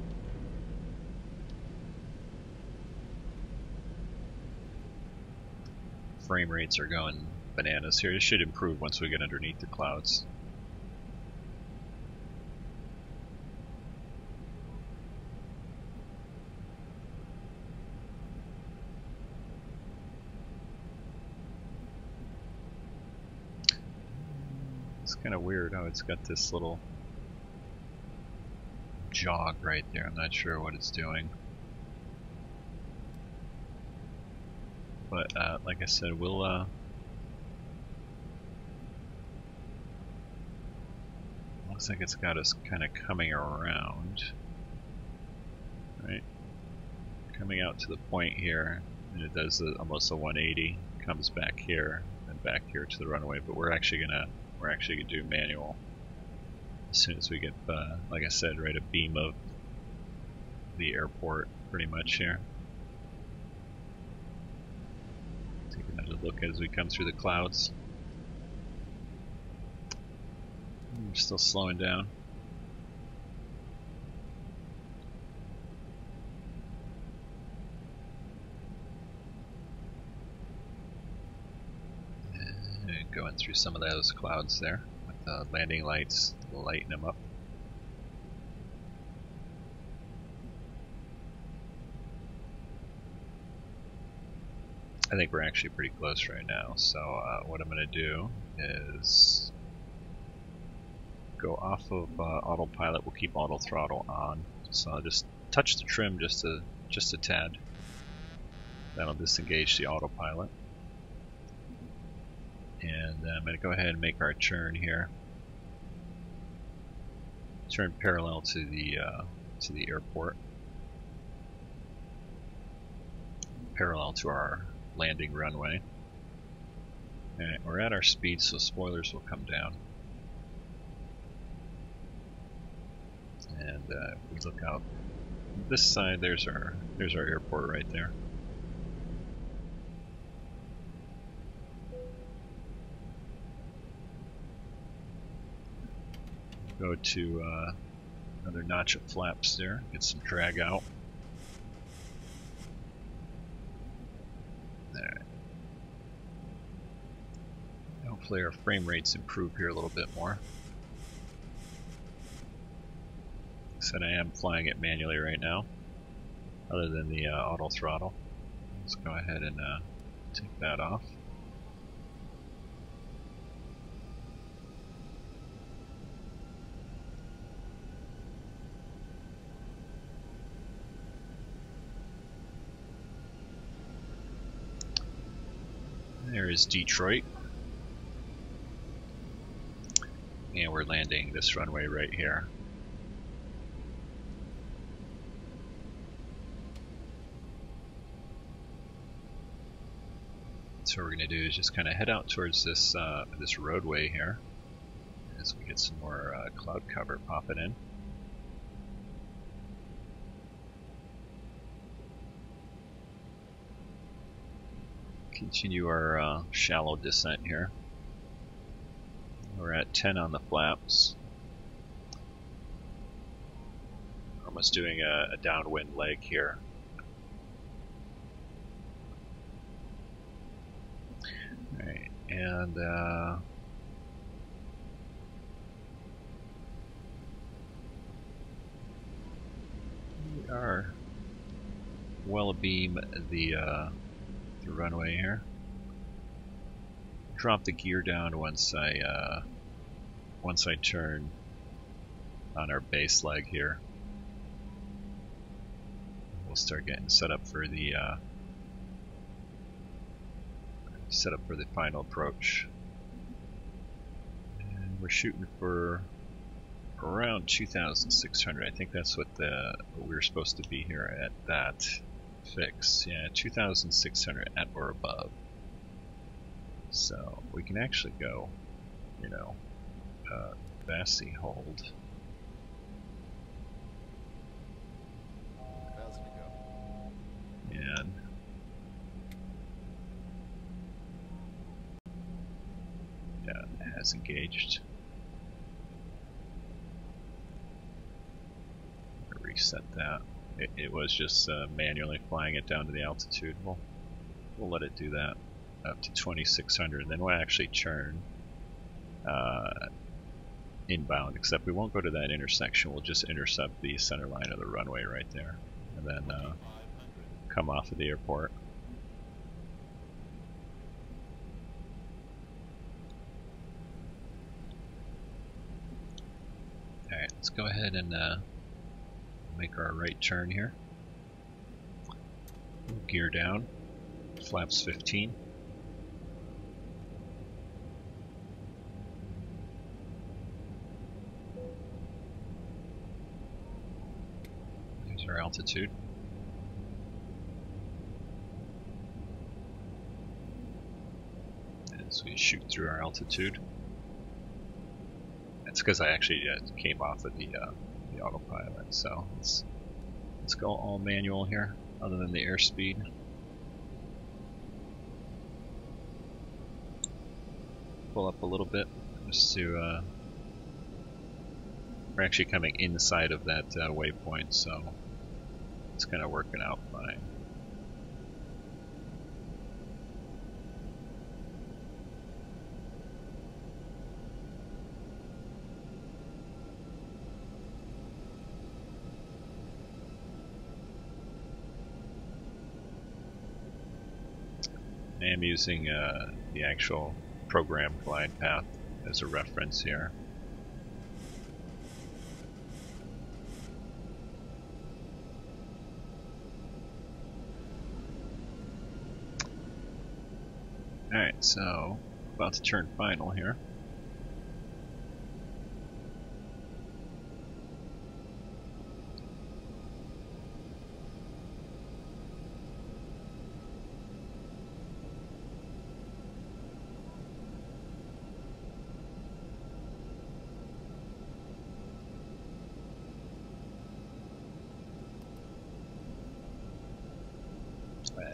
Frame rates are going bananas here. It should improve once we get underneath the clouds. It's kind of weird how it's got this little jog right there. I'm not sure what it's doing. But like I said, we'll looks like it's got us kind of coming around, right? Coming out to the point here, and it does almost a 180. Comes back here and back here to the runway. But we're actually gonna do manual as soon as we get, like I said, right abeam of the airport, pretty much here. Take another look as we come through the clouds. We're still slowing down. And going through some of those clouds there with the landing lights, lighting them up. I think we're actually pretty close right now, so what I'm going to do is go off of autopilot. We'll keep auto throttle on, so I'll just touch the trim just a tad. That'll disengage the autopilot, and I'm going to go ahead and make our turn here. Turn parallel to the airport, parallel to our landing runway. Alright, we're at our speed, so spoilers will come down. And if we look out this side, there's our airport right there. Go to another notch of flaps there, get some drag out. Hopefully our frame rates improve here a little bit more. Like I said, I am flying it manually right now, other than the auto throttle. Let's go ahead and take that off. There is Detroit. And we're landing this runway right here. So what we're going to do is just kind of head out towards this this roadway here as we get some more cloud cover popping in. Continue our shallow descent here. We're at 10 on the flaps. Almost doing a downwind leg here. Alright, and we are well abeam the runway here. Drop the gear down once I turn on our base leg here. We'll start getting set up for the final approach. And we're shooting for around 2,600. I think that's what we were supposed to be here at that fix. Yeah, 2,600 at or above. So we can actually go, you know, VASI hold. And yeah, it has engaged. Reset that. It was just manually flying it down to the altitude. We'll let it do that up to 2,600, then we'll actually turn inbound, except we won't go to that intersection. We'll just intercept the center line of the runway right there, and then come off of the airport. let's go ahead and make our right turn here. Gear down, flaps 15. There's our altitude. As we shoot through our altitude. That's because I actually came off of the autopilot, so let's go all manual here, other than the airspeed. Pull up a little bit, just to, we're actually coming inside of that waypoint, so it's kind of working out fine. I am using the actual program glide path as a reference here. Alright, so about to turn final here.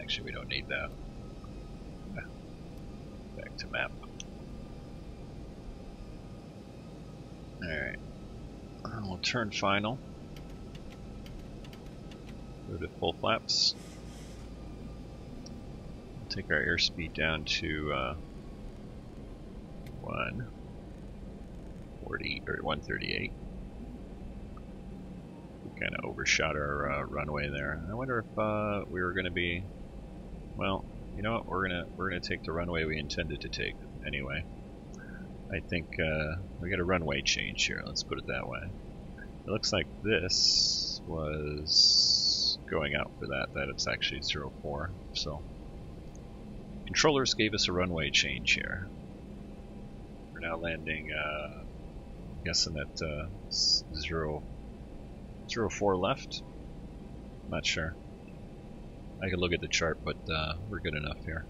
Actually, we don't need that. Back to map. Alright. We'll turn final. Go to full flaps. Take our airspeed down to 140 or 138. We kind of overshot our runway there. I wonder if we were going to be. Well, you know what? We're gonna take the runway we intended to take anyway. I think we got a runway change here. Let's put it that way. It looks like this was going out for that. That it's actually 04. So controllers gave us a runway change here. We're now landing. I'm guessing at 04 left. Not sure. I could look at the chart, but we're good enough here.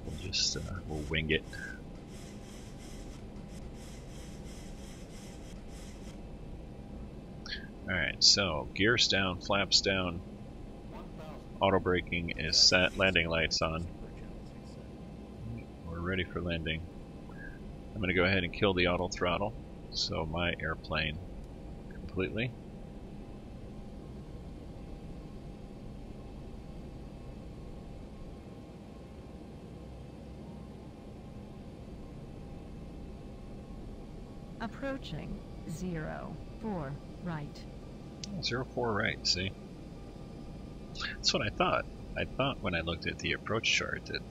We'll just we'll wing it. Alright, so gears down, flaps down, auto braking is set, landing lights on. We're ready for landing. I'm going to go ahead and kill the auto throttle, so my airplane completely. Approaching 04 right. 04 right, see? That's what I thought. I thought when I looked at the approach chart that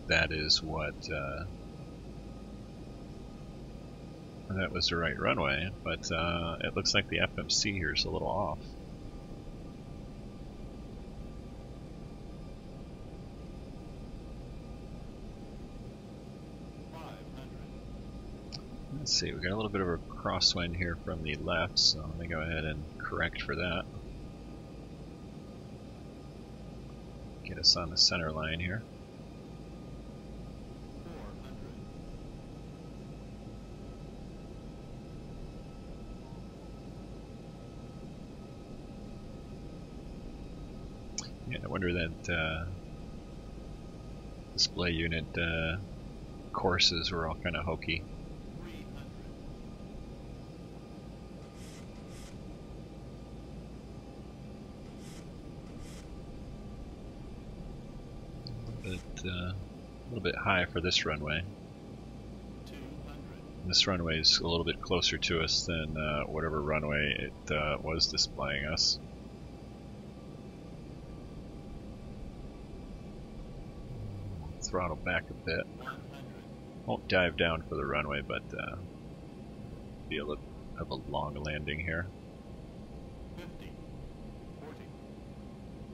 that is what that was the right runway, but it looks like the FMC here is a little off. Let's see, we got a little bit of a crosswind here from the left, so let me go ahead and correct for that. Get us on the center line here. Yeah, I wonder that display unit courses were all kind of hokey. A little bit high for this runway. This runway is a little bit closer to us than whatever runway it was displaying us. Throttle back a bit. Won't dive down for the runway, but be a little of a long landing here. 50, 40,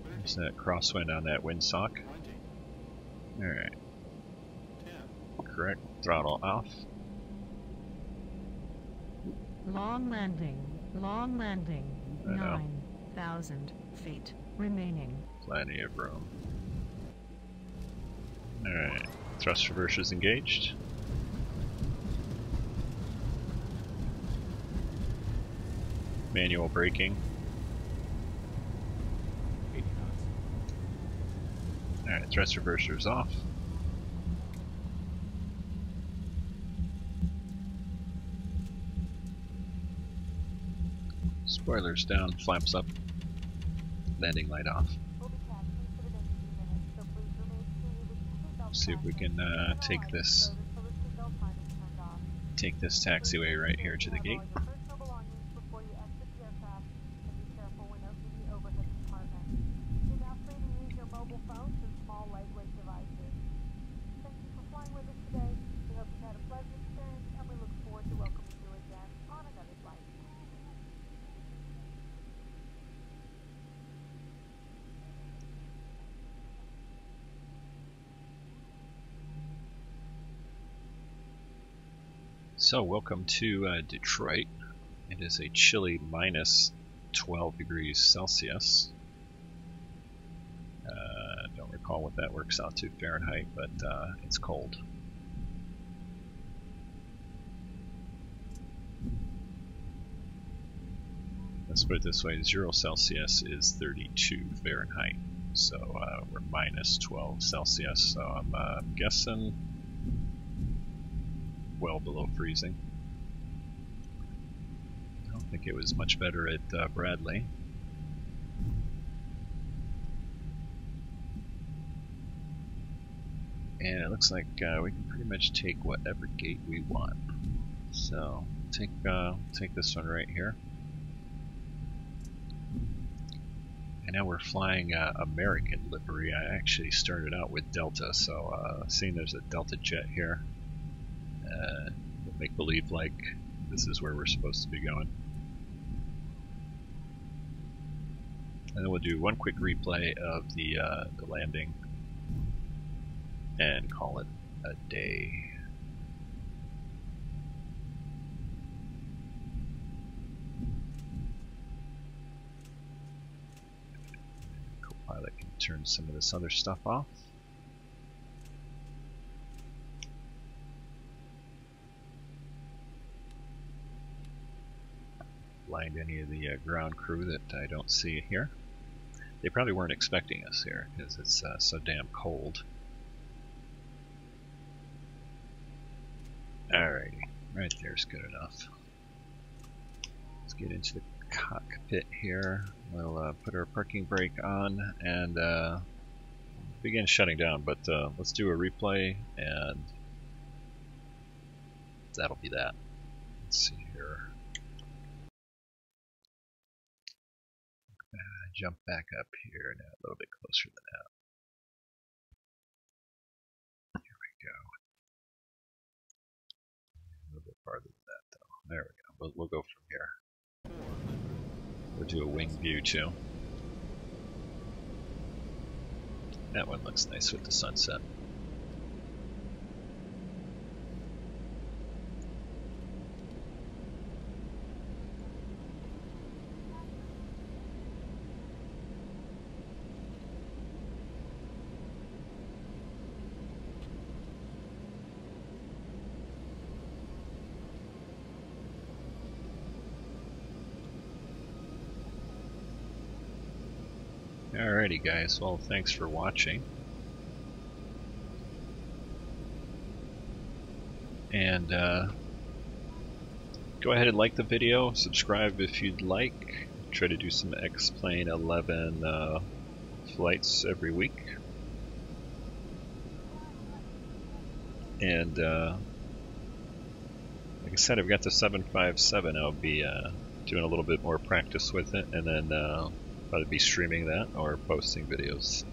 30, There's that crosswind on that windsock. 20, Alright, 10, correct. Throttle off. Long landing. Long landing. I know. 9,000 feet remaining. Plenty of room. Alright, thrust reversers engaged. Manual braking. 80 knots. Alright, thrust reversers off. Spoilers down, flaps up. Landing light off. See if we can take this taxiway right here to the gate. So welcome to Detroit. It is a chilly minus 12 degrees Celsius. Don't recall what that works out to Fahrenheit, but it's cold. Let's put it this way, 0 Celsius is 32 Fahrenheit. So we're minus 12 Celsius, so I'm guessing well below freezing. I don't think it was much better at Bradley. And it looks like we can pretty much take whatever gate we want. So take this one right here. And now we're flying American livery. I actually started out with Delta, so seeing there's a Delta jet here, we'll make believe like this is where we're supposed to be going. And then we'll do one quick replay of the landing and call it a day. Copilot can turn some of this other stuff off. Blind any of the ground crew that I don't see here. They probably weren't expecting us here because it's so damn cold. Alrighty, right there's good enough. Let's get into the cockpit here. We'll put our parking brake on and begin shutting down, but let's do a replay and that'll be that. Let's see here. Jump back up here now, a little bit closer than that. Here we go. A little bit farther than that, though. There we go. We'll go from here. We'll do a wing view too. That one looks nice with the sunset. Alrighty guys, well thanks for watching. And go ahead and like the video, subscribe if you'd like. Try to do some X-Plane 11 flights every week. And like I said, I've got the 757. I'll be doing a little bit more practice with it, and then probably be streaming that or posting videos.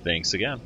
Thanks again.